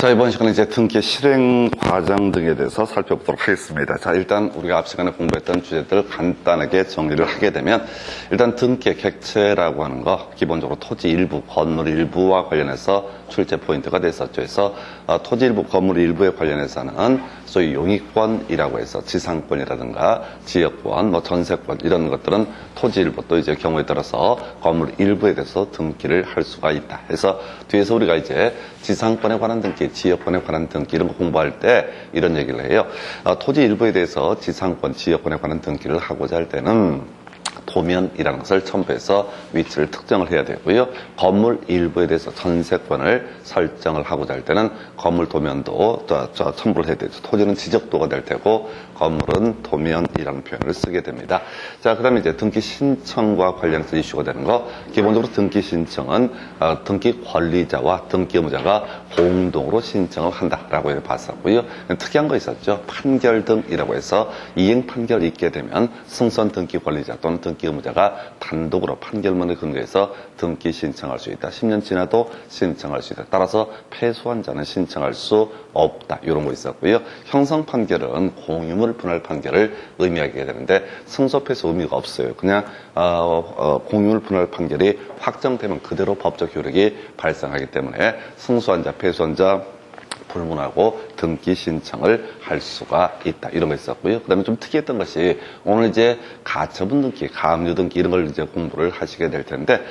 자, 이번 시간에 이제 등기 실행 과정 등에 대해서 살펴보도록 하겠습니다. 자, 일단 우리가 앞 시간에 공부했던 주제들을 간단하게 정리를 하게 되면, 일단 등기의 객체라고 하는 거, 기본적으로 토지 일부, 건물 일부와 관련해서 출제 포인트가 됐었죠. 그래서 토지 일부, 건물 일부에 관련해서는 소위 용익권이라고 해서 지상권이라든가 지역권, 전세권 이런 것들은 토지 일부, 또 이제 경우에 따라서 건물 일부에 대해서 등기를 할 수가 있다. 그래서 뒤에서 우리가 이제 지상권에 관한 등기, 지역권에 관한 등기 이런 거 공부할 때 이런 얘기를 해요. 토지 일부에 대해서 지상권, 지역권에 관한 등기를 하고자 할 때는 도면이라는 것을 첨부해서 위치를 특정을 해야 되고요. 건물 일부에 대해서 전세권을 설정을 하고자 할 때는 건물 도면도 첨부를 해야 되죠. 토지는 지적도가 될 테고 건물은 도면이라는 표현을 쓰게 됩니다. 자, 그다음에 이제 등기 신청과 관련해서 이슈가 되는 거, 기본적으로 등기 신청은 등기 권리자와 등기 의무자가 공동으로 신청을 한다라고 이렇게 봤었고요. 특이한 거 있었죠. 판결 등이라고 해서 이행 판결이 있게 되면 승선 등기 권리자 또는 등기 의무자가 단독으로 판결문을 근거해서 등기 신청할 수 있다. 10년 지나도 신청할 수 있다. 따라서 패소한 자는 신청할 수 없다. 이런 거 있었고요. 형성 판결은 공유물 분할 판결을 의미하게 되는데 승소 패소 의미가 없어요. 그냥 공유물 분할 판결이 확정되면 그대로 법적 효력이 발생하기 때문에 승소한 자, 패소한 자 불문하고 등기 신청을 할 수가 있다. 이런 거 있었고요. 그 다음에 좀 특이했던 것이 오늘 이제 가처분 등기, 가압류 등기 이런 걸 이제 공부를 하시게 될 텐데,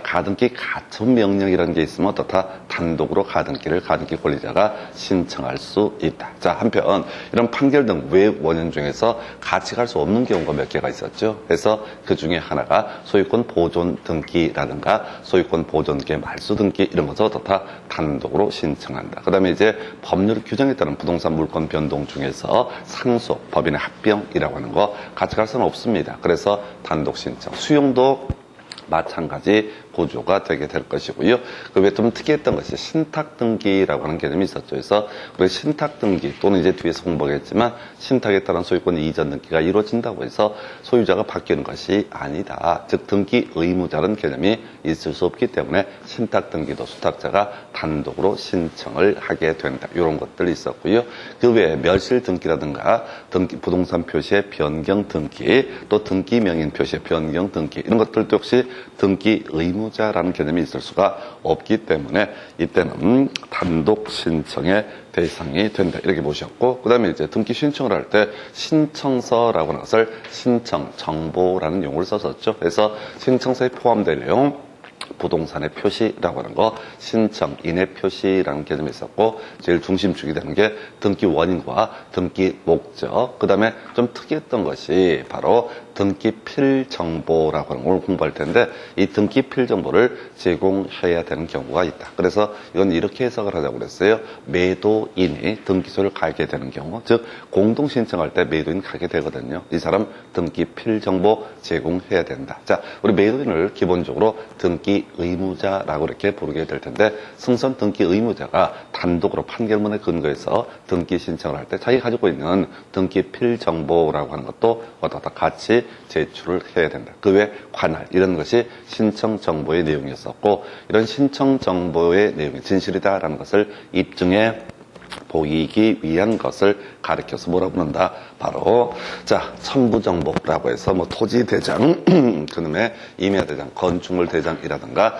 가등기 가처분 명령이라는 게 있으면 어떻다? 단독으로 가등기를 가등기 권리자가 신청할 수 있다. 자, 한편 이런 판결 등 외 원인 중에서 같이 갈 수 없는 경우가 몇 개가 있었죠. 그래서 그 중에 하나가 소유권 보존 등기라든가 소유권 보존계 말소 등기 이런 것을 어떻다? 단독으로 신청한다. 그 다음에 이제 법률 규정에 따른 부동산 물권 변동 중에서 상속, 법인의 합병이라고 하는 거 같이 갈 수는 없습니다. 그래서 단독 신청, 수용도 마찬가지 구조가 되게 될 것이고요. 그 외에 좀 특이했던 것이 신탁 등기라고 하는 개념이 있었죠. 그래서 우리 신탁 등기 또는 이제 뒤에서 공부하겠지만 신탁에 따른 소유권 이전 등기가 이루어진다고 해서 소유자가 바뀌는 것이 아니다. 즉 등기 의무자라는 개념이 있을 수 없기 때문에 신탁 등기도 수탁자가 단독으로 신청을 하게 된다. 이런 것들이 있었고요. 그 외에 멸실 등기라든가 등기 부동산 표시의 변경 등기, 또 등기 명인 표시의 변경 등기 이런 것들도 역시 등기 의무자라는 개념이 있을 수가 없기 때문에 이때는 단독 신청의 대상이 된다. 이렇게 보셨고, 그 다음에 이제 등기 신청을 할 때 신청서라고 하는 것을 신청 정보라는 용어를 썼었죠. 그래서 신청서에 포함될 내용, 부동산의 표시라고 하는 거, 신청, 인해 표시라는 개념이 있었고, 제일 중심축이 되는 게 등기 원인과 등기 목적, 그 다음에 좀 특이했던 것이 바로 등기필 정보라고 하는 걸 공부할 텐데, 이 등기필 정보를 제공해야 되는 경우가 있다. 그래서 이건 이렇게 해석을 하자고 그랬어요. 매도인이 등기소를 가게 되는 경우, 즉 공동 신청할 때 매도인 가게 되거든요. 이 사람 등기필 정보 제공해야 된다. 자, 우리 매도인을 기본적으로 등기 의무자라고 이렇게 부르게 될 텐데, 승선 등기 의무자가 단독으로 판결문에 근거해서 등기 신청을 할 때 자기가 가지고 있는 등기필 정보라고 하는 것도 어떻다 같이 제출을 해야 된다. 그 외 관할 이런 것이 신청 정보의 내용이었었고, 이런 신청 정보의 내용이 진실이다라는 것을 입증해 보이기 위한 것을 가리켜서 뭐라고 부른다? 바로 첨부정보라고 해서 토지 대장, 그놈의 임야 대장, 건축물 대장이라든가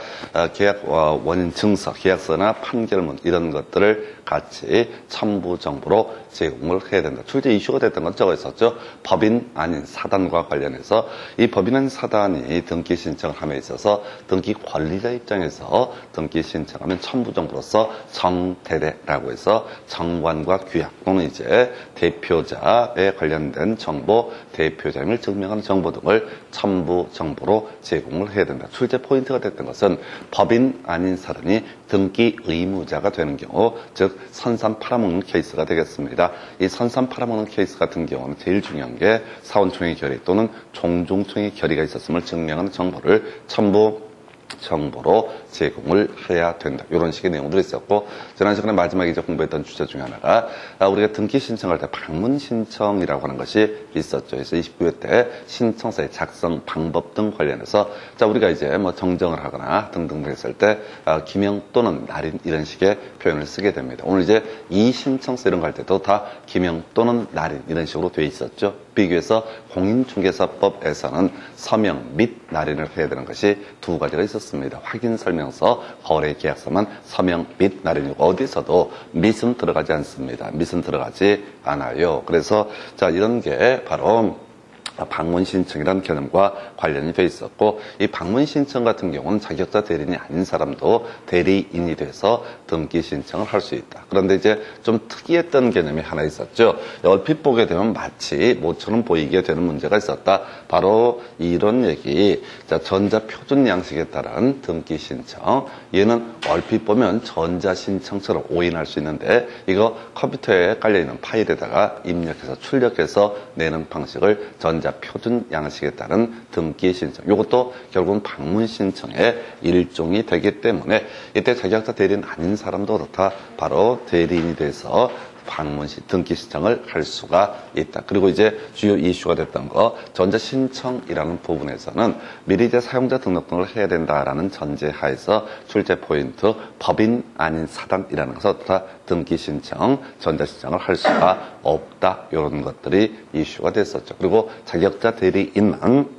계약 원인 증서, 계약서나 판결문 이런 것들을 같이 첨부정보로 제공을 해야 된다. 출제 이슈가 됐던 건 저거 있었죠. 법인 아닌 사단과 관련해서 이 법인 아닌 사단이 등기 신청을 함에 있어서 등기 관리자 입장에서 등기 신청하면 첨부정보로서 정대대라고 해서 정관과 규약 또는 이제 대표자에 관련된 정보, 대표자임을 증명하는 정보 등을 첨부 정보로 제공을 해야 된다. 출제 포인트가 됐던 것은 법인 아닌 사람이 등기 의무자가 되는 경우, 즉 선산 팔아먹는 케이스가 되겠습니다. 이 선산 팔아먹는 케이스 같은 경우는 제일 중요한 게 사원총회 결의 또는 종중총회 결의가 있었음을 증명하는 정보를 첨부 정보로 제공을 해야 된다. 이런 식의 내용들이 있었고, 지난 시간에 마지막에 이제 공부했던 주제 중에 하나가 우리가 등기 신청할 때 방문 신청이라고 하는 것이 있었죠. 그래서 29회 때 신청서의 작성 방법 등 관련해서 우리가 이제 뭐 정정을 하거나 등등을 했을 때 기명 또는 날인 이런 식의 표현을 쓰게 됩니다. 오늘 이제 이 신청서 이런 거 할 때도 다 기명 또는 날인 이런 식으로 되어 있었죠. 비교해서 공인중개사법에서는 서명 및 날인을 해야 되는 것이 두 가지가 있었습니다. 확인설명서, 거래계약서만 서명 및 날인이고 어디서도 밋은 들어가지 않습니다. 밋은 들어가지 않아요. 그래서 이런 게 바로 방문 신청이라는 개념과 관련이 돼 있었고, 이 방문 신청 같은 경우는 자격자 대리인이 아닌 사람도 대리인이 돼서 등기 신청을 할 수 있다. 그런데 이제 좀 특이했던 개념이 하나 있었죠. 얼핏 보게 되면 마치 모처럼 보이게 되는 문제가 있었다. 바로 이런 얘기. 전자표준 양식에 따른 등기 신청. 얘는 얼핏 보면 전자 신청처럼 오인할 수 있는데, 이거 컴퓨터에 깔려있는 파일에다가 입력해서 출력해서 내는 방식을 표준 양식에 따른 등기 신청. 이것도 결국은 방문 신청의 일종이 되기 때문에 이때 자격자 대리인 아닌 사람도 그렇다. 바로 대리인이 돼서 등기 신청을 할 수가 있다. 그리고 이제 주요 이슈가 됐던 거, 전자신청이라는 부분에서는 미리 이제 사용자 등록 등을 해야 된다라는 전제 하에서 출제 포인트, 법인 아닌 사단이라는 것은 다 등기 신청, 전자신청을 할 수가 없다. 이런 것들이 이슈가 됐었죠. 그리고 자격자 대리인만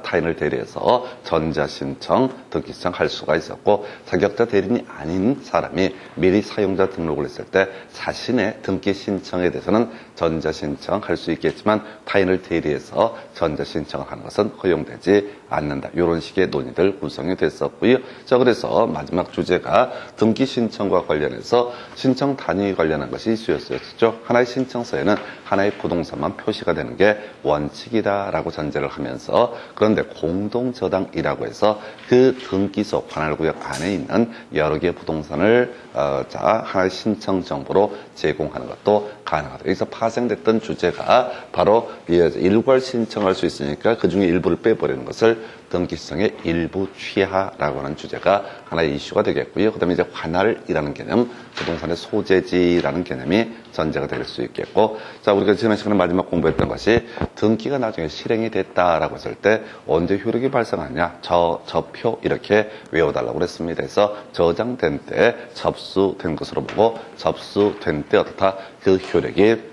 타인을 대리해서 전자신청, 등기신청 할 수가 있었고, 자격자 대리인이 아닌 사람이 미리 사용자 등록을 했을 때 자신의 등기신청에 대해서는 전자신청 할 수 있겠지만 타인을 대리해서 전자신청을 하는 것은 허용되지 않는다. 이런 식의 논의들 구성이 됐었고요. 그래서 마지막 주제가 등기신청과 관련해서 신청 단위 관련한 것이 이슈였었죠. 하나의 신청서에는 하나의 부동산만 표시가 되는 게 원칙이다라고 전제를 하면서, 그런데 공동저당이라고 해서 그 등기소 관할구역 안에 있는 여러 개의 부동산을 하나의 신청 정보로 제공하는 것도 가능하다. 여기서 파생됐던 주제가 바로 일괄 신청할 수 있으니까 그 중에 일부를 빼버리는 것을 등기신청의 일부 취하라고 하는 주제가 하나의 이슈가 되겠고요. 그 다음에 이제 관할이라는 개념, 부동산의 소재지라는 개념이 전제가 될 수 있겠고, 우리가 지난 시간에 마지막 공부했던 것이 등기가 나중에 실행이 됐다라고 했을 때 언제 효력이 발생하냐, 저표 이렇게 외워달라고 그랬습니다. 그래서 저장된 때 접수된 것으로 보고, 접수된 때 어떻다, 그 효력이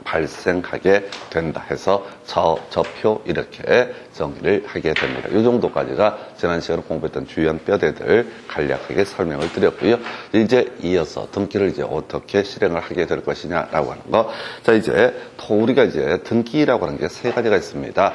발생하게 된다 해서 저표 이렇게 정리를 하게 됩니다. 이 정도까지가 지난 시간에 공부했던 주요한 뼈대들 간략하게 설명을 드렸고요. 이제 이어서 등기를 이제 어떻게 실행을 하게 될 것이냐라고 하는 거. 이제 우리가 이제 등기라고 하는 게 세 가지가 있습니다.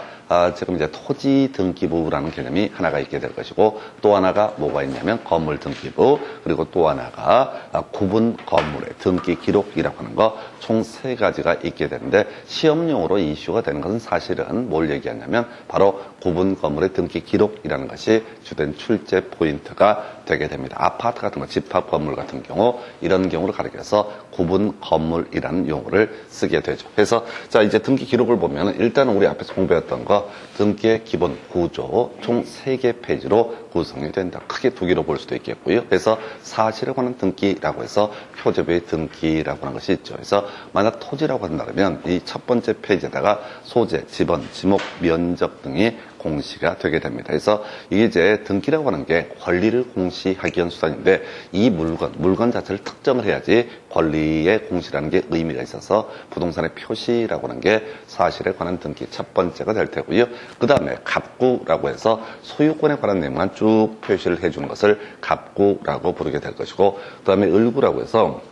지금 이제 토지 등기부라는 개념이 하나가 있게 될 것이고, 또 하나가 뭐가 있냐면 건물 등기부, 그리고 또 하나가 구분 건물의 등기 기록이라고 하는 거, 총 세 가지가 있게 되는데, 시험용으로 이슈가 되는 것은 사실은 뭘 얘기하냐면 바로 구분 건물의 등기 기록이라는 것이 주된 출제 포인트가 되게 됩니다. 아파트 같은 거, 집합 건물 같은 경우 이런 경우를 가리켜서 구분 건물이라는 용어를 쓰게 되죠. 그래서 이제 등기 기록을 보면 일단 우리 앞에서 공부했던 거, 등기의 기본 구조 총 3개 페이지로 구성이 된다. 크게 두 개로 볼 수도 있겠고요. 그래서 사실에 관한 등기라고 해서 표제부의 등기라고 하는 것이 있죠. 그래서 만약 토지라고 한다면 이 첫 번째 페이지에다가 소재, 지번, 지목, 면적 등이 공시가 되게 됩니다. 그래서 이게 이제 등기라고 하는 게 권리를 공시하기 위한 수단인데, 이 물건 자체를 특정을 해야지 권리의 공시라는 게 의미가 있어서 부동산의 표시라고 하는 게 사실에 관한 등기 첫 번째가 될 테고요. 그 다음에 갑구라고 해서 소유권에 관한 내용만 쭉 표시를 해주는 것을 갑구라고 부르게 될 것이고, 그 다음에 을구라고 해서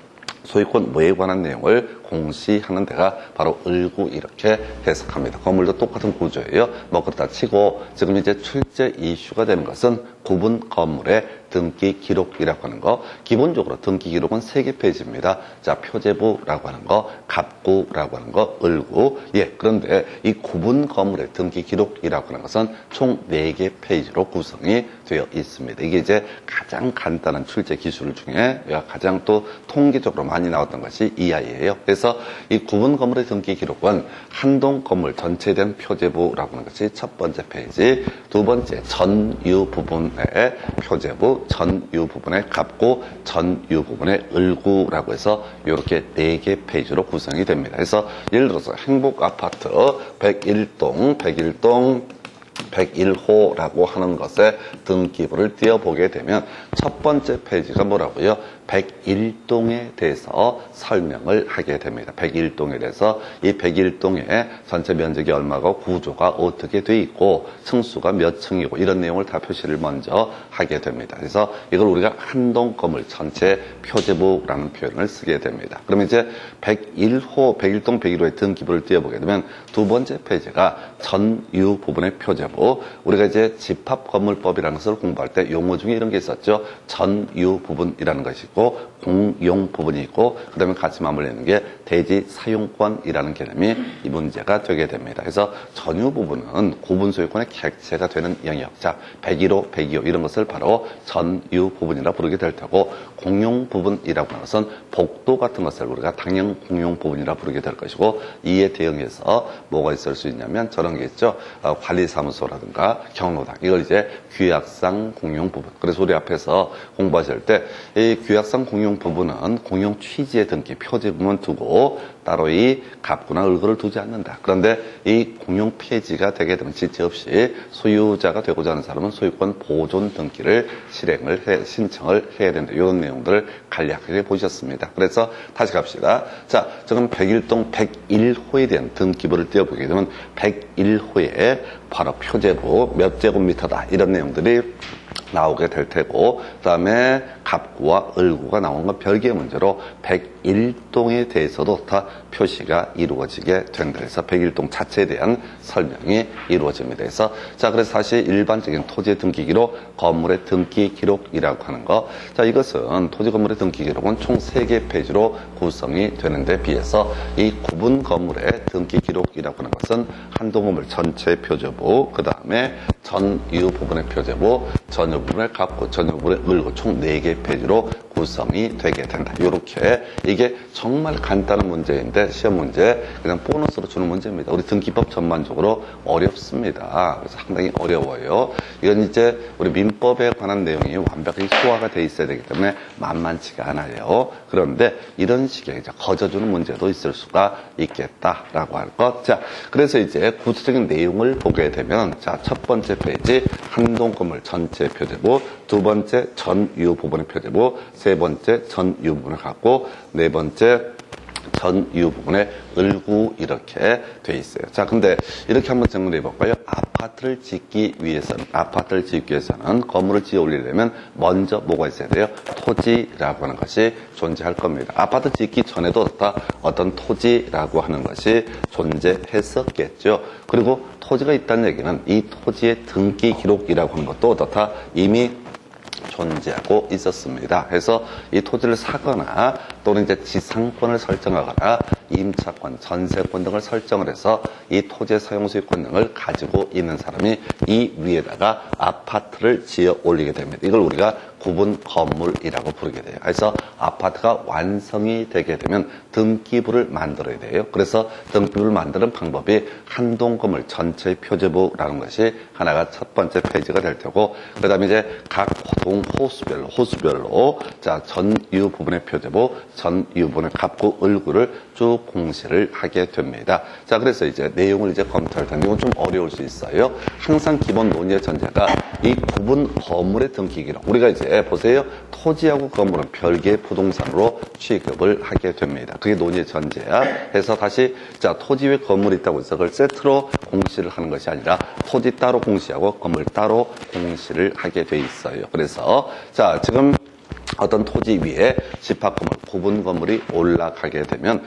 소유권 뭐에 관한 내용을 공시하는 데가 바로 을구 이렇게 해석합니다. 건물도 똑같은 구조예요. 그렇다 치고 지금 이제 출제 이슈가 되는 것은 구분 건물의 등기 기록이라고 하는 거, 기본적으로 등기 기록은 3개 페이지입니다. 자, 표제부라고 하는 거, 갑구라고 하는 거, 을구. 예, 그런데 이 구분 건물의 등기 기록이라고 하는 것은 총 4개 페이지로 구성이 되어 있습니다. 이게 이제 가장 간단한 출제 기술 중에 가장 또 통계적으로 많이 나왔던 것이 이 아이예요. 그래서 이 구분 건물의 등기 기록은 한동 건물 전체에 대한 표제부라고 하는 것이 첫 번째 페이지, 두 번째 전유 부분의 표제부, 전유 부분의 갑구, 전유 부분의 을구라고 해서 이렇게 4개 페이지로 구성이 됩니다. 그래서 예를 들어서 행복아파트 101동 101호라고 하는 것에 등기부를 띄워보게 되면 첫 번째 페이지가 뭐라고요? 101동에 대해서 설명을 하게 됩니다. 101동에 대해서 이 101동의 전체 면적이 얼마고 구조가 어떻게 돼 있고 층수가 몇 층이고 이런 내용을 다 표시를 먼저 하게 됩니다. 그래서 이걸 우리가 한동 건물 전체 표제부라는 표현을 쓰게 됩니다. 그러면 이제 101동, 101호의 등기부를 띄워보게 되면 두 번째 페이지가 전유 부분의 표제부. 우리가 이제 집합건물법이라는 것을 공부할 때 용어 중에 이런 게 있었죠. 전유 부분이라는 것이 있고 공용 부분이 있고 그 다음에 같이 맞물리는 게 대지 사용권이라는 개념이 이 문제가 되게 됩니다. 그래서 전유 부분은 구분 소유권의 객체가 되는 영역, 자 101호, 102호 이런 것을 바로 전유 부분이라 부르게 될 테고, 공용 부분이라고 하는 것은 복도 같은 것을 우리가 당연 공용 부분이라 부르게 될 것이고, 이에 대응해서 뭐가 있을 수 있냐면 저런 게 있죠. 관리사무소라든가 경로당, 이걸 이제 규약상 공용 부분. 그래서 우리 앞에서 공부하실 때 이 규약상 공용 부분은 공용 취지의 등기 표제부만 두고 따로 이 갑구나 을구를 두지 않는다. 그런데 이 공용 폐지가 되게 되면 지체 없이 소유자가 되고자 하는 사람은 소유권 보존 등기를 신청을 해야 된다. 이런 내용들을 간략하게 보셨습니다. 그래서 다시 갑시다. 자, 지금 101동 101호에 대한 등기부를 띄워보게 되면 101호에 바로 표제부 몇 제곱미터다 이런 내용들이 나오게 될 테고, 그 다음에 갑구와 을구가 나오는 건 별개의 문제로 101동에 대해서도 다 표시가 이루어지게 된다. 그래서 101동 자체에 대한 설명이 이루어집니다. 그래서 그래서 사실 일반적인 토지 등기 기록, 건물의 등기 기록이라고 하는 거, 자 이것은 토지 건물의 등기 기록은 총 3개 페이지로 구성이 되는데 비해서 이 구분 건물의 등기 기록이라고 하는 것은 한동 건물 전체 표제부, 그 다음에 전유 부분의 표제부, 전유 부분의 갑구, 전유 부분의 을구 총 4개 페이지로 구성이 되게 된다. 이렇게 이게 정말 간단한 문제인데 시험 문제 그냥 보너스로 주는 문제입니다. 우리 등기법 전반적으로 어렵습니다. 그래서 상당히 어려워요. 이건 이제 우리 민법에 관한 내용이 완벽하게 소화가 돼 있어야 되기 때문에 만만치가 않아요. 그런데 이런 식의 이제 거저주는 문제도 있을 수가 있겠다라고 할 것. 자, 그래서 이제 구체적인 내용을 보게 되면 자, 첫 번째 페이지 한동 건물 전체 표제부, 두 번째 전유 부분의 표제부, 세 번째 전유 부분을 갖고, 네 번째 전유 부분에 을구 이렇게 돼 있어요. 자, 근데 이렇게 한번 정리해 볼까요? 아파트를 짓기 위해서는 건물을 지어 올리려면 먼저 뭐가 있어야 돼요? 토지라고 하는 것이 존재할 겁니다. 아파트 짓기 전에도 다 어떤 토지라고 하는 것이 존재했었겠죠. 그리고 토지가 있다는 얘기는 이 토지의 등기 기록이라고 하는 것도 다 이미 존재하고 있었습니다. 그래서 이 토지를 사거나 또는 이제 지상권을 설정하거나 임차권, 전세권 등을 설정을 해서 이 토지의 사용소유권 등을 가지고 있는 사람이 이 위에다가 아파트를 지어 올리게 됩니다. 이걸 우리가 구분 건물이라고 부르게 돼요. 그래서 아파트가 완성이 되게 되면 등기부를 만들어야 돼요. 그래서 등기부를 만드는 방법이 한동 건물 전체의 표제부라는 것이 하나가 첫 번째 페이지가 될 테고, 그 다음에 이제 각 동 호수별로 자 전유 부분의 표제부, 전유 부분의 갑구, 을구를 쭉 공시를 하게 됩니다. 자, 그래서 이제 내용을 이제 검토할 텐데 이건 좀 어려울 수 있어요. 항상 기본 논의의 전제가 이 구분 건물의 등기 기록. 우리가 이제 보세요. 토지하고 건물은 별개의 부동산으로 취급을 하게 됩니다. 그게 논의의 전제야. 해서 다시 자 토지 위에 건물이 있다고 해서 그걸 세트로 공시를 하는 것이 아니라 토지 따로 공시하고 건물 따로 공시를 하게 돼 있어요. 그래서 자 지금 어떤 토지 위에 집합 건물, 구분 건물이 올라가게 되면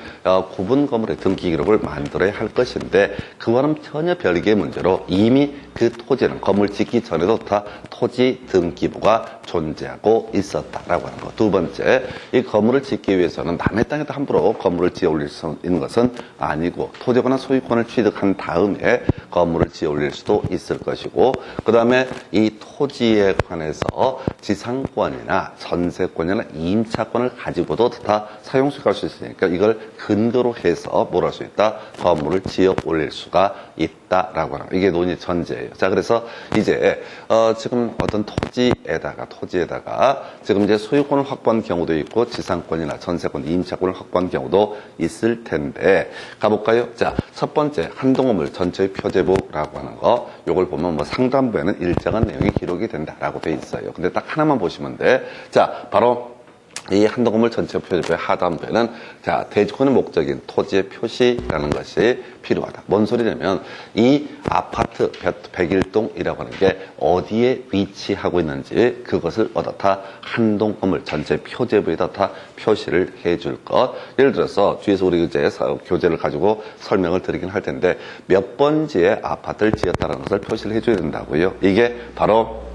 구분 건물의 등기 기록을 만들어야 할 것인데 그와는 전혀 별개의 문제로 이미 그 토지는 건물 짓기 전에도 다 토지 등기부가 존재하고 있었다라고 하는 것. 두 번째, 이 건물을 짓기 위해서는 남의 땅에다 함부로 건물을 지어 올릴 수 있는 것은 아니고 토지거나 소유권을 취득한 다음에 건물을 지어 올릴 수도 있을 것이고, 그 다음에 이 토지에 관해서 지상권이나 전세권이나 임차권을 가지고도 다 사용 수익할 수 있으니까 이걸 근거로 해서 뭘 할 수 있다? 건물을 지어 올릴 수가 있다라고 하는 이게 논의 전제예요. 자, 그래서 이제 지금 어떤 토지에다가 지금 이제 소유권을 확보한 경우도 있고 지상권이나 전세권, 임차권을 확보한 경우도 있을 텐데 가볼까요? 자, 첫 번째 한동건물 전체 표제부라고 하는 거, 요걸 보면 뭐 상단부에는 일정한 내용이 기록이 된다라고 돼 있어요. 근데 딱 하나만 보시면 돼. 자, 바로 이 한동건물 전체 표제부의 하단부에는 자, 대지권의 목적인 토지의 표시라는 것이 필요하다. 뭔 소리냐면 이 아파트 101동이라고 하는 게 어디에 위치하고 있는지 그것을 어떻다 한동건물 전체 표제부에다 다 표시를 해줄 것. 예를 들어서 뒤에서 우리 이제 교재를 가지고 설명을 드리긴 할 텐데 몇 번지에 아파트를 지었다는 것을 표시를 해줘야 된다고요. 이게 바로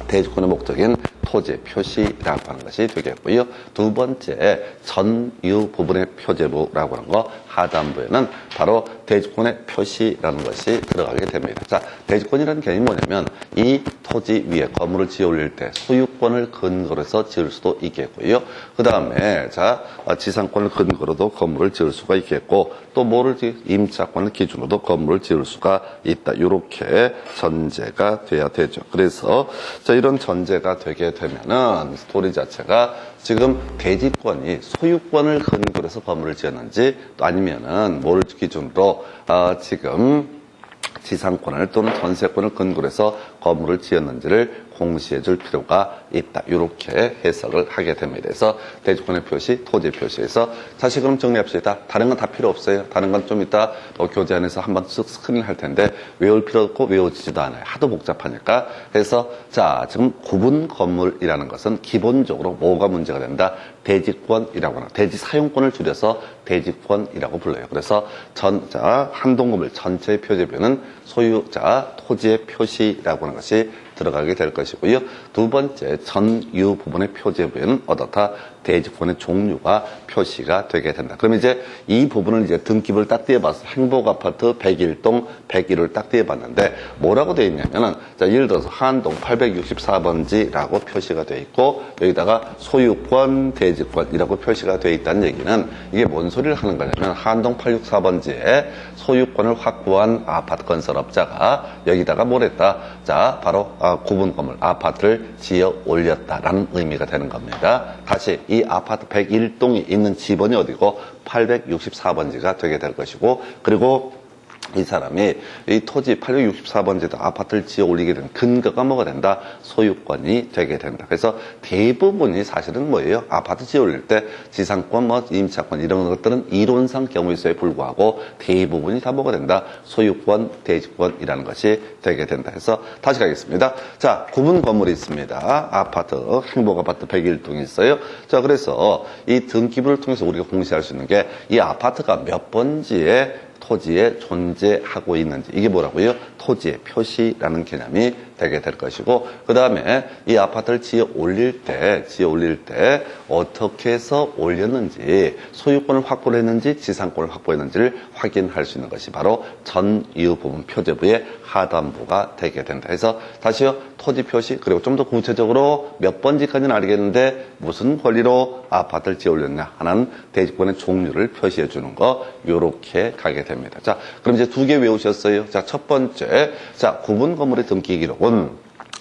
대지권의 목적인 토지의 표시라고 하는 것이 되겠고요. 두 번째, 전유 부분의 표제부라고 하는 거 하단부에는 바로 대지권의 표시라는 것이 들어가게 됩니다. 자, 대지권이라는 개념이 뭐냐면 이 토지 위에 건물을 지어 올릴 때 소유권을 근거로 해서 지을 수도 있겠고요. 그 다음에 자, 지상권을 근거로도 건물을 지을 수가 있겠고 또 뭐를 임차권을 기준으로도 건물을 지을 수가 있다. 이렇게 전제가 돼야 되죠. 그래서 자, 이런 전제가 되게 되면은 스토리 자체가 지금 대지권이 소유권을 근거로 해서 건물을 지었는지 또 아니면은 뭘 기준으로 지금 지상권을 또는 전세권을 근거로 해서 건물을 지었는지를 공시해 줄 필요가 있다. 이렇게 해석을 하게 됩니다. 그래서 대지권의 표시, 토지 표시에서 다시 그럼 정리합시다. 다른 건 다 필요 없어요. 다른 건 좀 이따 교재 안에서 한번 쓱 스크린 할 텐데 외울 필요 없고 외워지지도 않아요. 하도 복잡하니까. 그래서 자, 지금 구분 건물이라는 것은 기본적으로 뭐가 문제가 된다? 대지권이라고 하는 대지 사용권을 줄여서 대지권이라고 불러요. 그래서 한동건물 전체 표제부는 소유자 토지의 표시라고 하는 것이 들어가게 될 것이고요. 두 번째, 전유 부분의 표제부에는 어떻다? 대지권의 종류가 표시가 되게 된다. 그럼 이제 이 부분을 이제 등기부를 딱 띄어봤어. 행복아파트 101동 101을 딱 띄어봤는데 뭐라고 되어 있냐면은 자, 예를 들어서 한동 864번지라고 표시가 되어 있고 여기다가 소유권, 대지권이라고 표시가 되어 있다는 얘기는 이게 뭔 소리를 하는 거냐면 한동 864번지에 소유권을 확보한 아파트 건설업자가 여기다가 뭘 했다? 자, 바로 구분 건물 아파트를 지어 올렸다라는 의미가 되는 겁니다. 다시 이 아파트 101동이 있는 지번이 어디고 864번지가 되게 될 것이고 그리고 이 사람이 이 토지 864번지에다 아파트를 지어 올리게 된 근거가 뭐가 된다? 소유권이 되게 된다. 그래서 대부분이 사실은 뭐예요? 아파트 지어 올릴 때 지상권, 임차권 이런 것들은 이론상 경우의 수에 불구하고 대부분이 다 뭐가 된다? 소유권, 대지권이라는 것이 되게 된다. 해서 다시 가겠습니다. 자, 구분 건물이 있습니다. 아파트, 행복아파트 101동이 있어요. 자, 그래서 이 등기부를 통해서 우리가 공시할 수 있는 게 이 아파트가 몇 번지에 토지에 존재하고 있는지 이게 뭐라고요? 토지의 표시라는 개념이 되게 될 것이고 그 다음에 이 아파트를 지어 올릴 때 어떻게 해서 올렸는지 소유권을 확보를 했는지 지상권을 확보했는지를 확인할 수 있는 것이 바로 전유 부분 표제부의 하단부가 되게 된다. 해서 다시요 토지 표시 그리고 좀 더 구체적으로 몇 번지까지는 알겠는데 무슨 권리로 아파트를 지어 올렸냐 하는 대지권의 종류를 표시해 주는 거 요렇게 가게 됩니다. 자, 그럼 이제 두 개 외우셨어요. 자, 첫 번째 자 구분 건물의 등기 기록은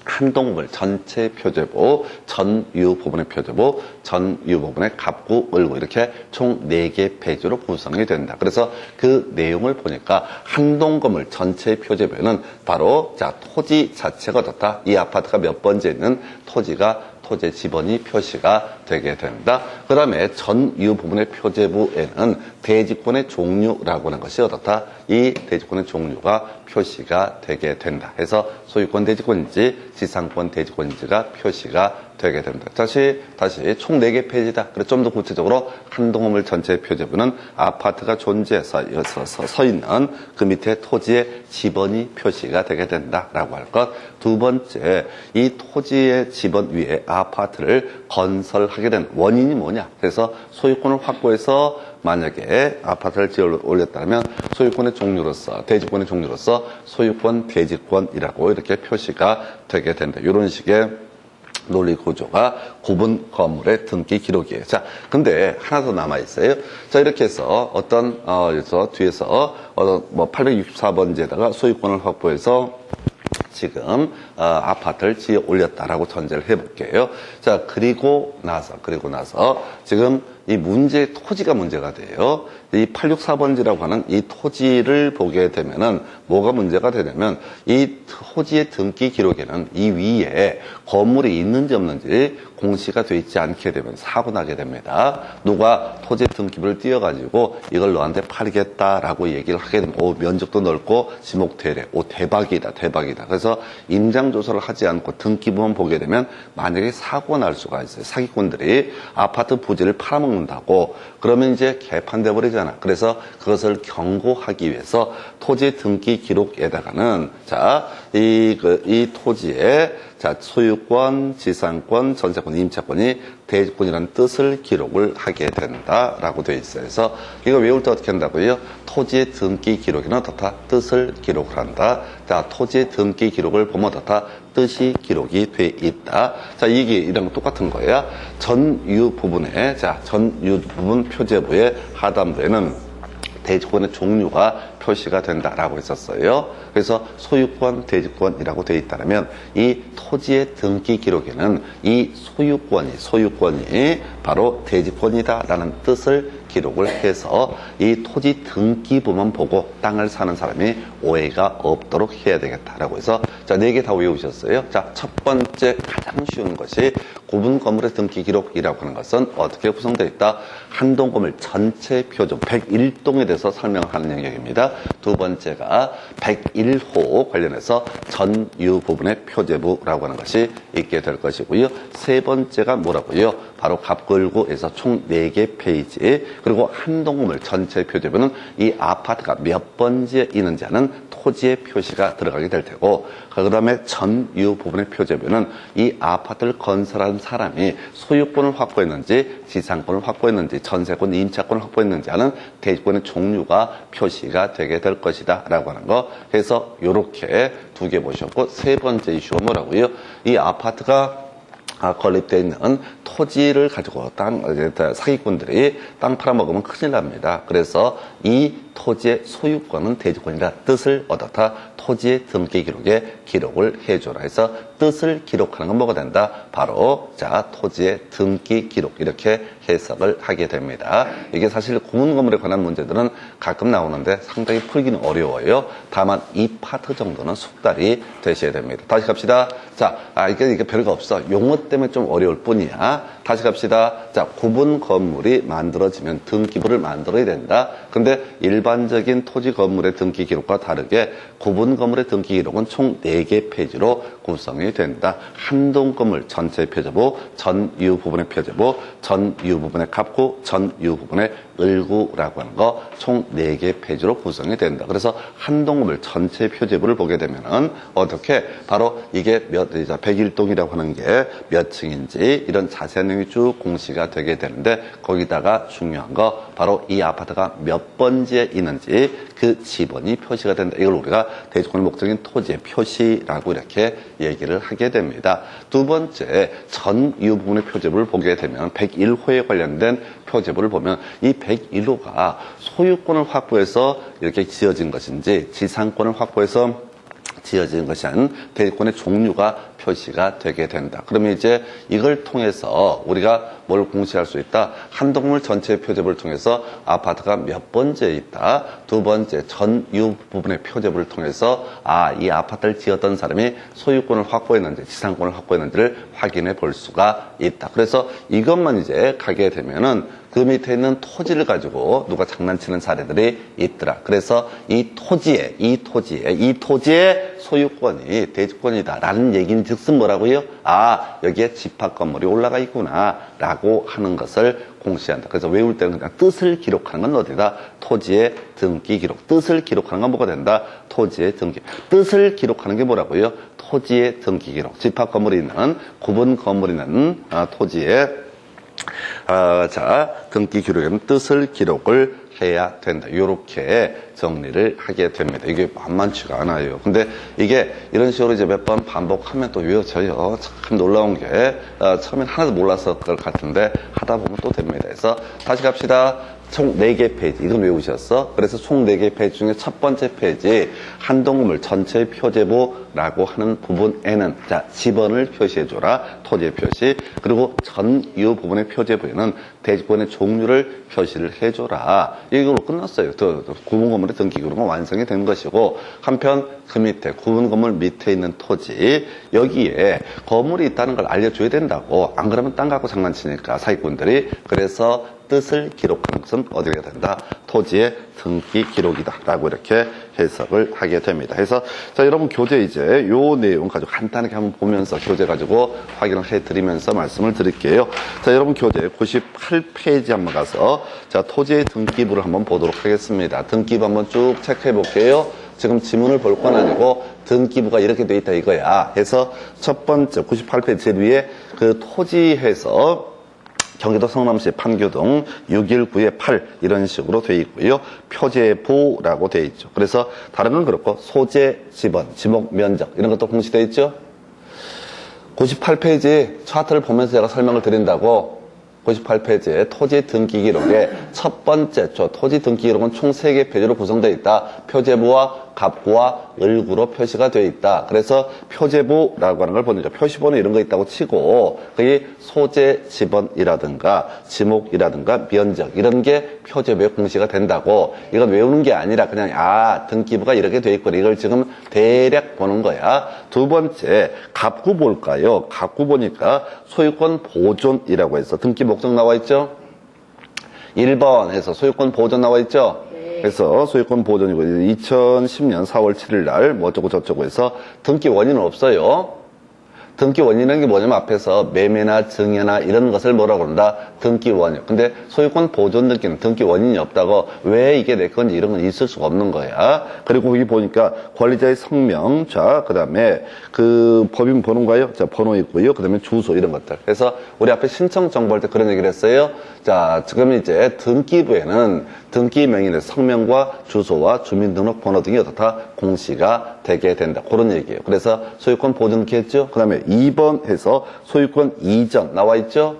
한동건물 전체 표제부, 전유 부분의 표제부, 전유 부분의 갑구, 을구 이렇게 총 4개 페이지로 구성이 된다. 그래서 그 내용을 보니까 한동건물 전체 표제부에는 바로 자 토지 자체가 어떻다? 이 아파트가 몇 번지에 있는 토지의 지번이 표시가 되게 된다. 그 다음에 전유 부분의 표제부에는 대지권의 종류라고 하는 것이 어떻다? 이 대지권의 종류가 표시가 되게 된다. 해서 소유권 대지권인지 지상권 대지권인지가 표시가 되게 됩니다. 다시 총 4개 페이지다. 그래서 좀 더 구체적으로 한동호물 전체 표제부는 아파트가 존재해서 서 있는 그 밑에 토지의 지번이 표시가 되게 된다라고 할 것. 두 번째, 이 토지의 지번 위에 아파트를 건설하게 된 원인이 뭐냐? 그래서 소유권을 확보해서 만약에 아파트를 지어 올렸다면 소유권의 종류로서, 대지권의 종류로서 소유권, 대지권이라고 이렇게 표시가 되게 된다. 이런 식의 논리 구조가 구분 건물의 등기 기록이에요. 자, 근데 하나 더 남아있어요. 자, 이렇게 해서 그래서 뒤에서, 864번지에다가 소유권을 확보해서 지금 아파트를 지어 올렸다라고 전제를 해볼게요. 자, 그리고 나서 지금 이 토지가 문제가 돼요. 이 864번지라고 하는 이 토지를 보게 되면은 뭐가 문제가 되냐면 이 토지의 등기 기록에는 이 위에 건물이 있는지 없는지 공시가 되어 있지 않게 되면 사고 나게 됩니다. 누가 토지 등기부를 띄워가지고 이걸 너한테 팔겠다라고 얘기를 하게 되면 면적도 넓고 지목대래. 대박이다. 그래서 임장조사를 하지 않고 등기부만 보게 되면 만약에 사고가 날 수가 있어요. 사기꾼들이 아파트 부지를 팔아먹는다고 그러면 이제 개판돼 버리잖아. 그래서 그것을 경고하기 위해서 토지 등기 기록에다가는 이 토지에 소유권, 지상권, 전세권, 임차권이 대지권이라는 뜻을 기록을 하게 된다라고 되어 있어요. 그래서 이거 외울 때 어떻게 한다고요? 토지의 등기 기록에는 어떻다? 뜻을 기록을 한다. 자, 토지의 등기 기록을 보면 어떻다? 뜻이 기록이 돼 있다. 자, 이게 이런 거 똑같은 거예요. 전유 부분에, 전유 부분 표제부의 하단부에는 대지권의 종류가 표시가 된다라고 했었어요. 그래서 소유권, 대지권이라고 되어 있다면 이 토지의 등기 기록에는 이 소유권이 바로 대지권이다라는 뜻을 기록을 해서 이 토지 등기부만 보고 땅을 사는 사람이 오해가 없도록 해야 되겠다라고 해서 4개 다 외우셨어요. 첫 번째 가장 쉬운 것이 구분 건물의 등기 기록이라고 하는 것은 어떻게 구성되어 있다? 한 동 건물 전체 표준 101동에 대해서 설명하는 영역입니다. 두 번째가 101호 관련해서 전유 부분의 표제부라고 하는 것이 있게 될 것이고요. 세 번째가 뭐라고요? 바로 갑글구에서 총 4개 페이지, 그리고 한 동 건물 전체 표제부는 이 아파트가 몇 번지에 있는지 하는 토지의 표시가 들어가게 될 테고, 그 다음에 전유 부분의 표제부는 이 아파트를 건설한 사람이 소유권을 확보했는지, 지상권을 확보했는지, 전세권, 임차권을 확보했는지 하는 대지권의 종류가 표시가 되게 될 것이다 라고 하는 거. 그래서 이렇게 2개 보셨고, 세 번째 이슈가 뭐라고요? 이 아파트가 건립되어 있는 토지를 가지고 사기꾼들이 땅 팔아먹으면 큰일 납니다. 그래서 이 토지의 소유권은 대지권이라 뜻을 얻었다. 토지의 등기 기록에 기록을 해줘라 해서 뜻을 기록하는 건 뭐가 된다? 바로 토지의 등기 기록, 이렇게 해석을 하게 됩니다. 이게 사실 구분 건물에 관한 문제들은 가끔 나오는데 상당히 풀기는 어려워요. 다만 이 파트 정도는 숙달이 되셔야 됩니다. 다시 갑시다. 이게 별거 없어. 용어 때문에 좀 어려울 뿐이야. 다시 갑시다. 구분 건물이 만들어지면 등기부를 만들어야 된다. 근데 일반적인 토지 건물의 등기 기록과 다르게 구분 건물의 등기 기록은 총 4개 페이지로 구성이 된다. 한 동 건물 전체 표제부, 전유 부분의 표제부, 전유 부분의 갑구, 전유 부분의 을구라고 하는 거 총 4개 페이지로 구성이 된다. 그래서 한 동 건물 전체 표제부를 보게 되면은 어떻게 바로 이게 101동이라고 하는 게 몇 층인지 이런 자세한 내용이 쭉 공시가 되게 되는데, 거기다가 중요한 거 바로 이 아파트가 몇 번지에 있는지 그 지번이 표시가 된다. 이걸 우리가 대지권의 목적인 토지의 표시라고 이렇게 얘기를 하게 됩니다. 두 번째, 전유 부분의 표제부를 보게 되면 101호에 관련된 표제부를 보면 이 101호가 소유권을 확보해서 이렇게 지어진 것인지, 지상권을 확보해서 지어진 것이 아닌 대지권의 종류가 표시가 되게 된다. 그러면 이제 이걸 통해서 우리가 뭘 공시할 수 있다? 한 동물 전체의 표제부를 통해서 아파트가 몇 번째에 있다. 두 번째, 전유 부분의 표제부를 통해서 이 아파트를 지었던 사람이 소유권을 확보했는지, 지상권을 확보했는지를 확인해 볼 수가 있다. 그래서 이것만 이제 가게 되면은 그 밑에 있는 토지를 가지고 누가 장난치는 사례들이 있더라. 그래서 이 토지의 소유권이 대지권이다라는 얘기는 즉슨 뭐라고요? 여기에 집합 건물이 올라가 있구나 라고 하는 것을 공시한다. 그래서 외울 때는 그냥 뜻을 기록하는 건 어디다? 토지의 등기 기록. 뜻을 기록하는 건 뭐가 된다? 토지의 등기. 뜻을 기록하는 게 뭐라고요? 토지의 등기 기록. 집합 건물이 있는, 구분 건물이 있는 토지의 등기 기록에는 뜻을 기록을 해야 된다. 이렇게 정리를 하게 됩니다. 이게 만만치가 않아요. 근데 이게 이런 식으로 이제 몇 번 반복하면 또 외워져요. 참 놀라운 게, 처음엔 하나도 몰랐을 것 같은데 하다 보면 또 됩니다. 그래서 다시 갑시다. 총 4개 페이지. 이건 외우셨어? 그래서 총 4개 페이지 중에 첫 번째 페이지, 한 동물 전체의 표제부라고 하는 부분에는, 지번을 표시해줘라. 토지의 표시. 그리고 전유 부분의 표제부에는 대지권의 종류를 표시를 해줘라. 이걸로 끝났어요. 구분 건물의 등기 기록은 완성이 된 것이고, 한편 그 밑에, 구분 건물 밑에 있는 토지, 여기에 건물이 있다는 걸 알려줘야 된다고. 안 그러면 땅 갖고 장난치니까, 사기꾼들이. 그래서 뜻을 기록하는 것은 어디가 된다? 토지의 등기 기록이다. 라고 이렇게 해석을 하게 됩니다. 그래서, 여러분 교재 이제 요 내용 가지고 간단하게 한번 보면서 교재 가지고 확인을 해드리면서 말씀을 드릴게요. 여러분 교재 98페이지 한번 가서, 토지의 등기부를 한번 보도록 하겠습니다. 등기부 한번 쭉 체크해 볼게요. 지금 지문을 볼 건 아니고 등기부가 이렇게 돼 있다 이거야. 해서 첫 번째 98페이지 제일 위에 그 토지에서 경기도 성남시 판교동 619-8 이런 식으로 되어 있고요. 표제부라고 되어 있죠. 그래서 다른 건 그렇고 소재, 지번, 지목, 면적 이런 것도 공시되어 있죠. 98페이지 차트를 보면서 제가 설명을 드린다고. 98페이지에 토지 등기 기록의 첫 번째 토지 등기 기록은 총 3개 페이지로 구성되어 있다. 표제부와 갑구와 을구로 표시가 되어 있다. 그래서 표제부라고 하는 걸 보니까 표시번호 이런 거 있다고 치고 그게 소재 지번이라든가 지목이라든가 면적 이런 게 표제부에 공시가 된다고. 이건 외우는 게 아니라 그냥 등기부가 이렇게 되어 있고 이걸 지금 대략 보는 거야. 두 번째 갑구 볼까요? 갑구 보니까 소유권 보존이라고 해서 등기 목적 나와 있죠. 1번 해서 소유권 보존 나와 있죠. 그래서 소유권 보존이고 2010년 4월 7일 날 뭐 어쩌고 저쩌고 해서 등기 원인은 없어요. 등기 원인이라는 게 뭐냐면 앞에서 매매나 증여나 이런 것을 뭐라고 그런다? 등기 원인. 근데 소유권 보존 등기는 등기 원인이 없다고 왜 이게 내 건지 이런 건 있을 수가 없는 거야. 그리고 여기 보니까 관리자의 성명, 그 다음에 그 법인 번호인가요? 번호 있고요. 그 다음에 주소 이런 것들. 그래서 우리 앞에 신청 정보할 때 그런 얘기를 했어요. 지금 이제 등기부에는 등기 명인의 성명과 주소와 주민등록번호 등이 어떻다 공시가 되게 된다. 그런 얘기예요. 그래서 소유권 보존기 했죠. 그 다음에 2번 해서 소유권 이전 나와 있죠?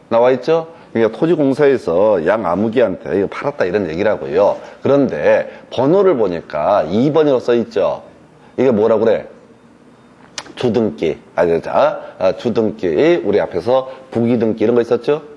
나와 있죠? 그러니까 토지공사에서 양 아무개한테 이거 팔았다 이런 얘기라고요. 그런데 번호를 보니까 2번이라고 써 있죠. 이게 뭐라고 그래? 주등기. 주등기. 우리 앞에서 부기등기 이런 거 있었죠?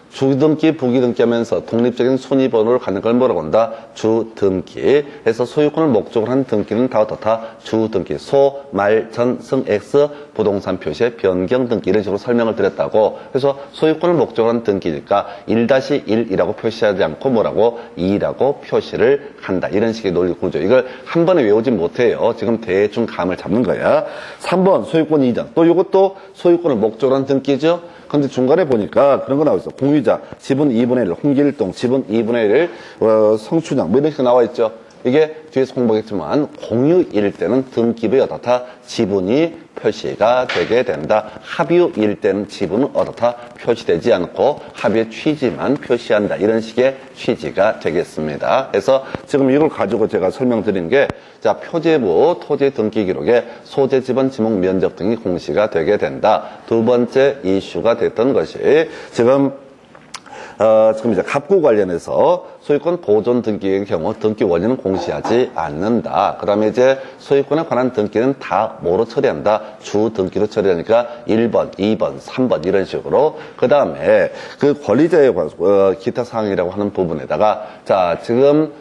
주등기, 부기등기 하면서 독립적인 순위번호를 갖는 걸 뭐라고 한다? 주등기. 해서 소유권을 목적으로 한 등기는 다 어떻다? 주등기. 소, 말, 전, 승, X, 부동산 표시의 변경 등기 이런 식으로 설명을 드렸다고. 그래서 소유권을 목적으로 한 등기니까 1-1이라고 표시하지 않고 뭐라고? 2라고 표시를 한다. 이런 식의 논리 구조. 이걸 한 번에 외우지 못해요. 지금 대충 감을 잡는 거야. 3번 소유권 이전. 또 이것도 소유권을 목적으로 한 등기죠. 근데 중간에 보니까 그런 거 나와 있어. 공유자, 지분 2분의 1, 홍길동, 지분 2분의 1, 성춘향, 뭐 이런 식으로 나와 있죠. 이게 뒤에서 공부했지만, 공유일 때는 등기부에 어떻다? 지분이 표시가 되게 된다. 합유일 때는 지분은 어떻다? 표시되지 않고 합유의 취지만 표시한다. 이런 식의 취지가 되겠습니다. 그래서 지금 이걸 가지고 제가 설명드린 게, 표제부 토지 등기 기록에 소재 지번 지목 면적 등이 공시가 되게 된다. 두 번째 이슈가 됐던 것이 지금 지금 이제 갑구 관련해서 소유권 보존 등기의 경우 등기 원인은 공시하지 않는다. 그 다음에 이제 소유권에 관한 등기는 다 뭐로 처리한다? 주 등기로 처리하니까 1번, 2번, 3번 이런 식으로. 그 다음에 그 권리자에 관한 기타 사항이라고 하는 부분에다가 자, 지금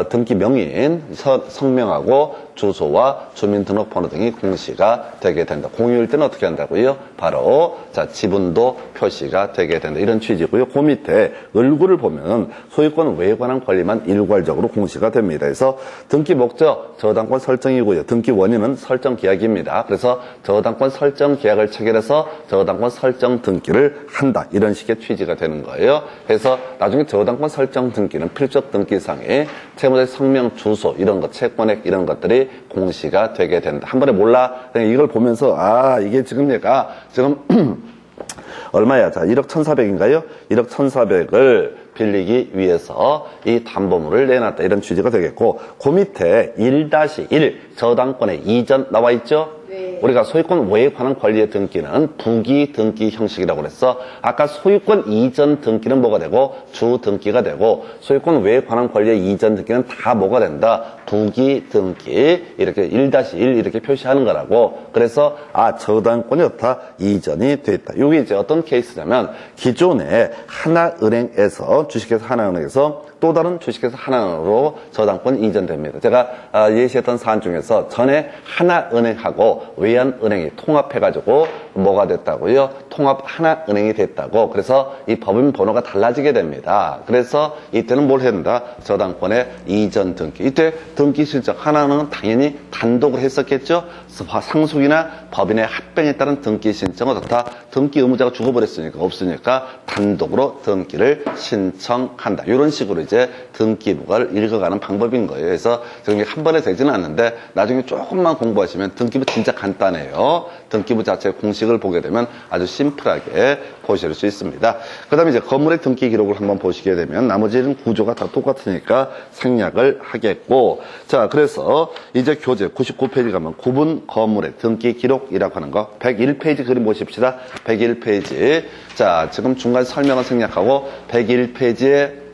등기 명의인 성명하고 주소와 주민등록번호 등이 공시가 되게 된다. 공유일 때는 어떻게 한다고요? 바로 자 지분도 표시가 되게 된다. 이런 취지고요. 그 밑에 을구를 보면 소유권 외에 관한 권리만 일괄적으로 공시가 됩니다. 그래서 등기 목적 저당권 설정이고요. 등기 원인은 설정 계약입니다. 그래서 저당권 설정 계약을 체결해서 저당권 설정 등기를 한다. 이런 식의 취지가 되는 거예요. 그래서 나중에 저당권 설정 등기는 필적 등기상에 채무자의 성명, 주소 이런 것, 채권액 이런 것들이 공시가 되게 된다. 한 번에 몰라. 그냥 이걸 보면서 아 이게 지금 얘가 지금 얼마야? 자 1억 1,400인가요? 1억 1,400을 빌리기 위해서 이 담보물을 내놨다. 이런 취지가 되겠고 그 밑에 1-1 저당권의 이전 나와 있죠? 네. 우리가 소유권 외에 관한 권리의 등기는 부기 등기 형식이라고 그랬어. 아까 소유권 이전 등기는 뭐가 되고 주 등기가 되고 소유권 외에 관한 권리의 이전 등기는 다 뭐가 된다? 부기 등기 이렇게 1-1 이렇게 표시하는 거라고. 그래서 아 저당권이었다 이전이 됐다. 이게 이제 어떤 케이스냐면 기존에 하나은행에서 주식회사 하나은행에서 또 다른 주식회사 하나은행으로 저당권 이전됩니다. 제가 예시했던 사안 중에서 전에 하나은행하고 외환은행이 통합해가지고 뭐가 됐다고요? 통합 하나은행이 됐다고. 그래서 이 법인 번호가 달라지게 됩니다. 그래서 이때는 뭘 해야 된다? 저당권의 이전 등기. 이때 등기 실적 하나은행은 당연히 단독으로 했었겠죠? 상속이나 법인의 합병에 따른 등기 신청은 어떻다? 등기 의무자가 죽어버렸으니까 없으니까 단독으로 등기를 신청한다. 이런 식으로 이제 등기부를 읽어가는 방법인 거예요. 그래서 지금 한 번에 되지는 않는데 나중에 조금만 공부하시면 등기부 진짜 간단해요. 등기부 자체의 공식을 보게 되면 아주 심플하게 보실 수 있습니다. 그 다음에 이제 건물의 등기 기록을 한번 보시게 되면 나머지는 구조가 다 똑같으니까 생략을 하겠고 자 그래서 이제 교재 99페이지 가면 구분 건물의 등기 기록이라고 하는 거 101페이지 그림 보십시다. 101페이지 자 지금 중간 설명을 생략하고 101페이지에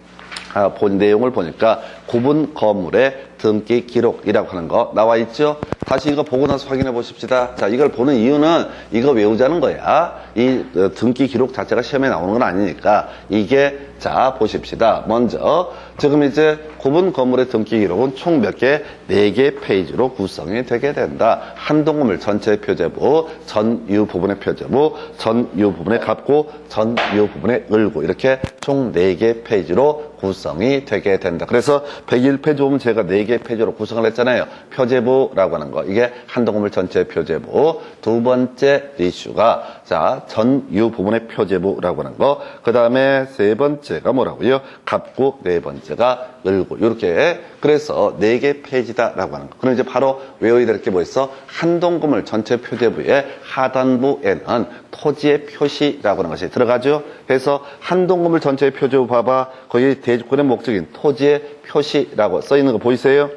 본 내용을 보니까 구분 건물의 등기 기록이라고 하는 거 나와 있죠. 다시 이거 보고 나서 확인해 보십시다. 자, 이걸 보는 이유는 이거 외우자는 거야. 이 등기 기록 자체가 시험에 나오는 건 아니니까 이게 자 보십시다. 먼저 지금 이제 구분 건물의 등기 기록은 총 몇 개? 4개 페이지로 구성이 되게 된다. 한동건물 전체 표제부, 전유 부분의 표제부, 전유 부분의 갑구, 전유 부분의 을구 이렇게 총 4개 페이지로 구성이 되게 된다. 그래서 101페이지 보면 제가 4개 페이지로 구성을 했잖아요. 표제부라고 하는 거. 이게 한동건물 전체 표제부. 두 번째 이슈가 자 전유 부분의 표제부라고 하는 거. 그 다음에 세 번째가 뭐라고요? 갑구, 네 번째가 을구. 이렇게 그래서 4개 페이지다라고 하는 거. 그럼 이제 바로 외워야 될 게 뭐 있어? 한동건물 전체 표제부의 하단부에는 토지의 표시라고 하는 것이 들어가죠. 그래서 한동건물 전체 표제부 봐봐. 거기 대지권의 목적인 토지의 표시라고 써 있는 거 보이세요?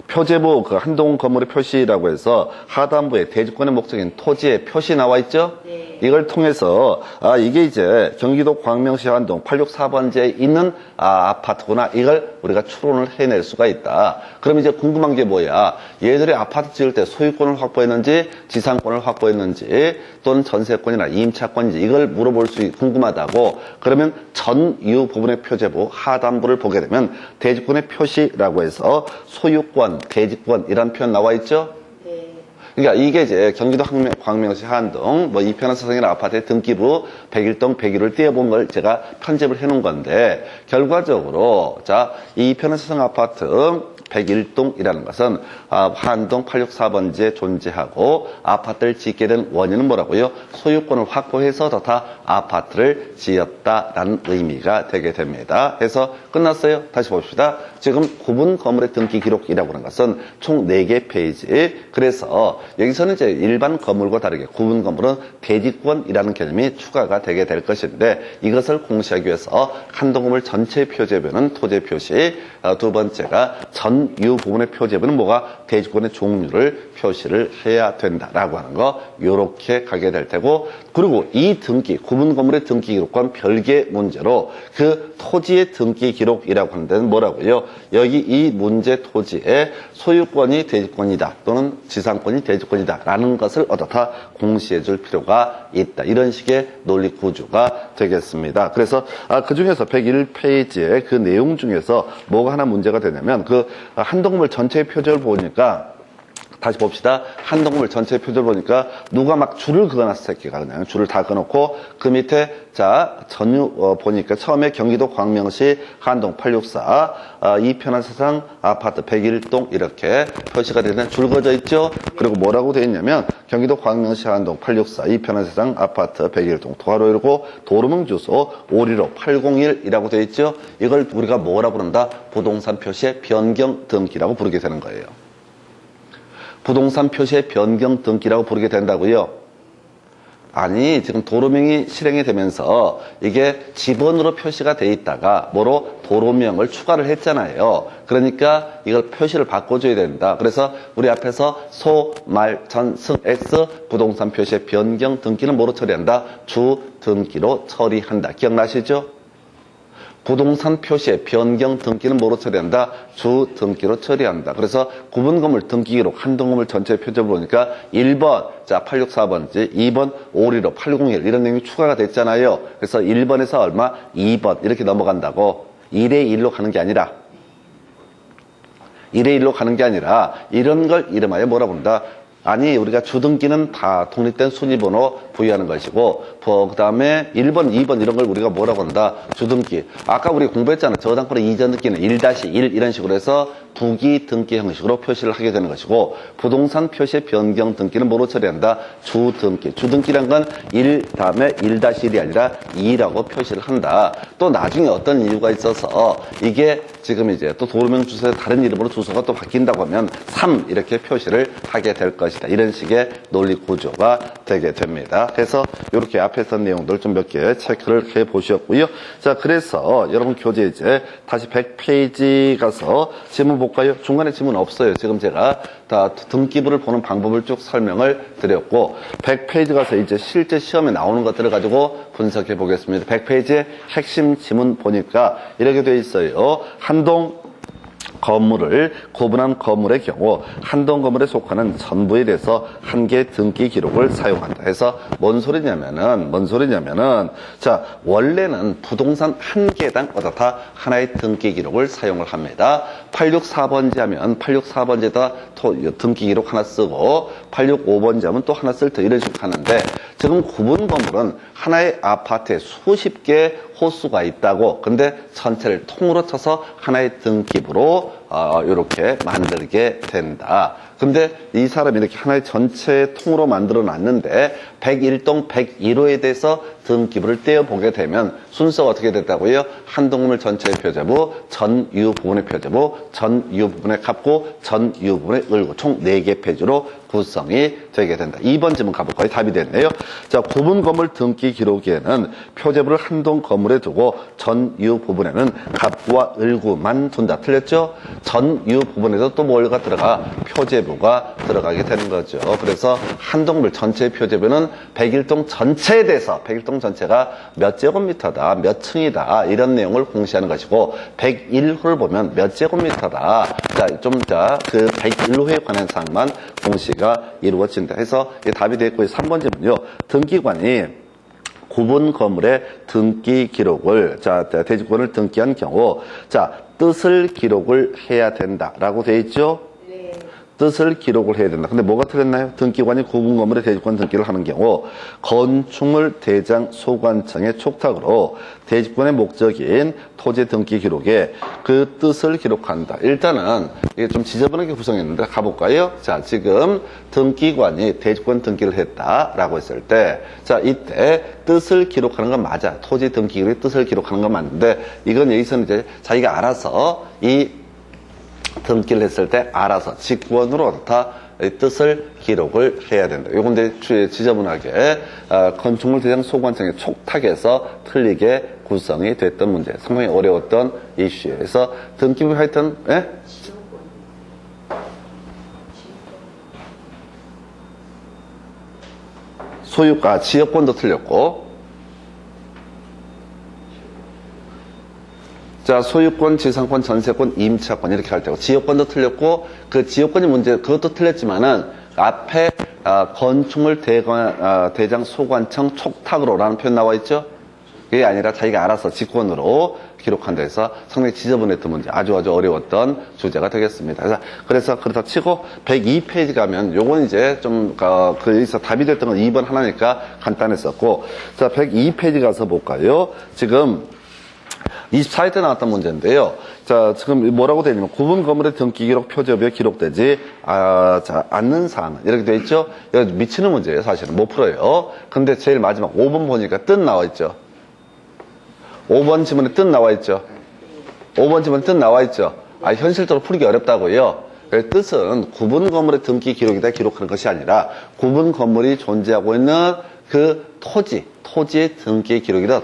표제부 그 한동 건물의 표시라고 해서 하단부에 대지권의 목적인 토지의 표시 나와 있죠? 네. 이걸 통해서 이게 이제 경기도 광명시 한동 864번지에 있는 아파트구나. 이걸 우리가 추론을 해낼 수가 있다. 그럼 이제 궁금한 게 뭐야? 얘들이 아파트 지을 때 소유권을 확보했는지 지상권을 확보했는지 또는 전세권이나 임차권인지 이걸 물어볼 수 궁금하다고. 그러면 전유 부분의 표제부 하단부를 보게 되면 대지권의 표시라고 해서 소유권, 대지권 이런 표현 나와 있죠? 그러니까 이게 이제 경기도 광명시 한동 뭐 이편한 서성이나 아파트의 등기부 101동 101을 띄워본 걸 제가 편집을 해놓은 건데 결과적으로 자 이편한 서성 아파트 101동이라는 것은 한동 864번지에 존재하고 아파트를 짓게 된 원인은 뭐라고요? 소유권을 확보해서 다 아파트를 지었다라는 의미가 되게 됩니다. 해서 끝났어요. 다시 봅시다. 지금 구분 건물의 등기 기록이라고 하는 것은 총 4개 페이지. 그래서 여기서는 이제 일반 건물과 다르게 구분 건물은 대지권이라는 개념이 추가가 되게 될 것인데 이것을 공시하기 위해서 한동건물 전체 표제부는 토지 표시, 두 번째가 전유 부분의 표제부는 뭐가 대지권의 종류를 표시를 해야 된다라고 하는 거 요렇게 가게 될 테고 그리고 이 등기, 구분 건물의 등기 기록과는 별개의 문제로 그 토지의 등기 기록이라고 하는 데는 뭐라고요? 여기 이 문제 토지의 소유권이 대지권이다 또는 지상권이 대지권이다 라는 것을 어떻다 공시해 줄 필요가 있다. 이런 식의 논리 구조가 되겠습니다. 그래서 그 중에서 101페이지의 그 내용 중에서 뭐가 하나 문제가 되냐면 그 한동건물 전체의 표제를 보니까 다시 봅시다. 한동건물 전체 표절 보니까 누가 막 줄을 그어놨어, 새끼가 그냥 줄을 다 그어놓고 그 밑에 자 전유 보니까 처음에 경기도 광명시 한동 864 이편한세상 아파트 101동 이렇게 표시가 되는 줄 그어져 있죠. 그리고 뭐라고 되어 있냐면 경기도 광명시 한동 864 이편한세상 아파트 101동 도하로 이르고 도로명 주소 515801이라고 되어 있죠. 이걸 우리가 뭐라고 부른다? 부동산 표시의 변경 등기라고 부르게 되는 거예요. 부동산 표시의 변경 등기라고 부르게 된다고요? 아니, 지금 도로명이 실행이 되면서 이게 지번으로 표시가 돼 있다가 뭐로 도로명을 추가를 했잖아요. 그러니까 이걸 표시를 바꿔줘야 된다. 그래서 우리 앞에서 소, 말, 전, 승, X 부동산 표시의 변경 등기는 뭐로 처리한다? 주 등기로 처리한다. 기억나시죠? 부동산 표시의 변경 등기는 뭐로 처리한다? 주 등기로 처리한다. 그래서 구분 건물 등기 기록 한동건물 전체 표제를 보니까 1번, 자 864번지, 2번 515 801 이런 내용이 추가가 됐잖아요. 그래서 1번에서 얼마? 2번 이렇게 넘어간다고. 1의 1로 가는 게 아니라 1의 1로 가는 게 아니라 이런 걸 이름하여 뭐라 부른다? 아니 우리가 주등기는 다 독립된 순위번호 부여하는 것이고 그 다음에 1번, 2번 이런 걸 우리가 뭐라고 한다? 주등기. 아까 우리 공부했잖아. 저당권의 이전 등기는 1-1 이런 식으로 해서 부기 등기 형식으로 표시를 하게 되는 것이고 부동산 표시의 변경 등기는 뭐로 처리한다? 주등기. 주등기란 건 1 다음에 1-1이 아니라 2라고 표시를 한다. 또 나중에 어떤 이유가 있어서 이게 지금 이제 또 도로명 주소에 다른 이름으로 주소가 또 바뀐다고 하면 3 이렇게 표시를 하게 될 것이다. 이런 식의 논리 구조가 되게 됩니다. 그래서 이렇게 앞에 있던 내용들 좀 몇 개 체크를 해 보셨고요. 자, 그래서 여러분 교재 이제 다시 100페이지 가서 지문 볼까요? 중간에 지문 없어요. 지금 제가 다 등기부를 보는 방법을 쭉 설명을 드렸고 100페이지 가서 이제 실제 시험에 나오는 것들을 가지고 분석해 보겠습니다. 100페이지의 핵심 지문 보니까 이렇게 되어 있어요. 한동 건물을 구분한 건물의 경우 한동 건물에 속하는 전부에 대해서 한 개의 등기 기록을 사용한다 해서 뭔 소리냐면은 자 원래는 부동산 한 개당 어떻다 하나의 등기 기록을 사용을 합니다. 864번지 하면 864번지에다 등기 기록 하나 쓰고 865번지 하면 또 하나 쓸 때 이런 식으로 하는데 지금 구분 건물은 하나의 아파트에 수십 개의 호수가 있다고 근데 전체를 통으로 쳐서 하나의 등기부로 이렇게 만들게 된다. 근데 이 사람이 이렇게 하나의 전체 통으로 만들어 놨는데 101동 101호에 대해서 등기부를 떼어보게 되면 순서가 어떻게 됐다고요? 한동건물 전체의 표제부, 전유 부분의 표제부, 전유 부분의 갑구, 전유 부분의 을구 총 4개 페이지로 구성이 되게 된다. 2번 질문 가볼까요? 답이 됐네요. 자, 구분 건물 등기 기록에는 표제부를 한동 건물에 두고 전유 부분에는 갑구와 을구만 둔다. 틀렸죠? 전유 부분에서 또 뭐가 들어가? 표제부가 들어가게 되는 거죠. 그래서 한동건물 전체의 표제부는 101동 전체에 대해서 101동 전체가 몇 제곱미터다, 몇 층이다 이런 내용을 공시하는 것이고 101호를 보면 몇 제곱미터다. 자, 좀 그 101호에 관한 사항만 공시가 이루어진다 해서 답이 됐고요. 3번 질문요. 등기관이 구분 건물의 등기 기록을 대지권을 등기한 경우 뜻을 기록을 해야 된다라고 돼 있죠. 뜻을 기록을 해야 된다. 근데 뭐가 틀렸나요? 등기관이 구분 건물의 대지권 등기를 하는 경우 건축물 대장 소관청의 촉탁으로 대지권의 목적인 토지 등기 기록에 그 뜻을 기록한다. 일단은 이게 좀 지저분하게 구성했는데 가볼까요? 자, 지금 등기관이 대지권 등기를 했다라고 했을 때, 자, 이때 뜻을 기록하는 건 맞아. 토지 등기 기록에 뜻을 기록하는 건 맞는데 이건 여기서는 이제 자기가 알아서 이 등기를 했을 때 알아서 직권으로 다 뜻을 기록을 해야 된다. 요건 이제 지저분하게 건축물 대장 소관청의 촉탁에서 틀리게 구성이 됐던 문제, 상당히 어려웠던 이슈에서 등기부 하여튼 소유가 지역권도 틀렸고, 자, 소유권, 지상권, 전세권, 임차권 이렇게 할 때고 지역권도 틀렸고 그 지역권이 문제 그것도 틀렸지만은 앞에 건축물 대장 소관청 촉탁으로라는 표현 나와 있죠. 그게 아니라 자기가 알아서 직권으로 기록한다 해서 상당히 지저분했던 문제, 아주 어려웠던 주제가 되겠습니다. 그래서 그렇다 치고 102페이지 가면 요건 이제 좀 거기서 답이 됐던 건 2번 하나니까 간단했었고, 자 102페이지 가서 볼까요? 지금 24회 때 나왔던 문제인데요. 자, 지금 뭐라고 되어 있냐면, 구분 건물의 등기 기록 표제부에 기록되지 않는 사항. 이렇게 되어 있죠? 이거 미치는 문제예요, 사실은. 못 풀어요. 근데 제일 마지막 5번 보니까 뜻 나와 있죠? 5번 지문에 뜻 나와 있죠? 5번 지문에 뜻 나와 있죠? 현실적으로 풀기 어렵다고요? 그 뜻은 구분 건물의 등기 기록이다 기록하는 것이 아니라, 구분 건물이 존재하고 있는 그 토지의 등기 기록이다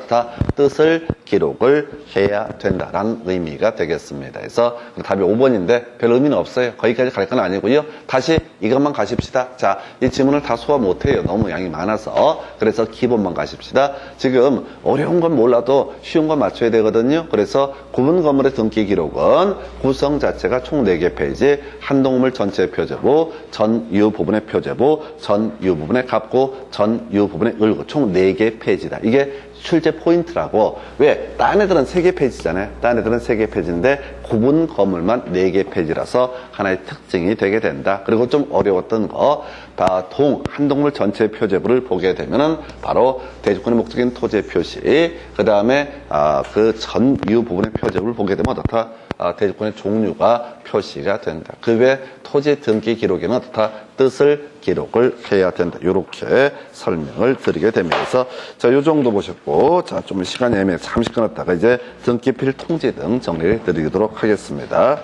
뜻을 기록을 해야 된다라는 의미가 되겠습니다. 그래서 답이 5번인데 별 의미는 없어요. 거기까지 갈 건 아니고요. 다시 이것만 가십시다. 자, 이 지문을 다 소화 못해요. 너무 양이 많아서. 그래서 기본만 가십시다. 지금 어려운 건 몰라도 쉬운 건 맞춰야 되거든요. 그래서 구분 건물의 등기 기록은 구성 자체가 총 4개 페이지, 한동물 전체 표제부, 전유 부분의 표제부, 전유 부분의 갑구, 전유 부분의 을구, 총 4개 페이지다. 이게 출제 포인트라고. 왜? 딴 애들은 3개 페이지잖아요. 딴 애들은 3개 페이지인데 구분 건물만 4개 페이지라서 하나의 특징이 되게 된다. 그리고 좀 어려웠던 거, 한동물 전체 표제부를 보게 되면은 바로 대주권의 목적인 토지의 표시, 그 다음에 그 전유 부분의 표제부를 보게 되면 어떻다? 대주권의 종류가 표시가 된다. 그 외에 토지 등기 기록에는 어떻다? 뜻을 기록을 해야 된다. 이렇게 설명을 드리게 됩니다. 그래서 자, 요 정도 보셨고, 자, 좀 시간이 애매해 잠시 끊었다가 이제 등기필 통지 등 정리를 드리도록 하겠습니다.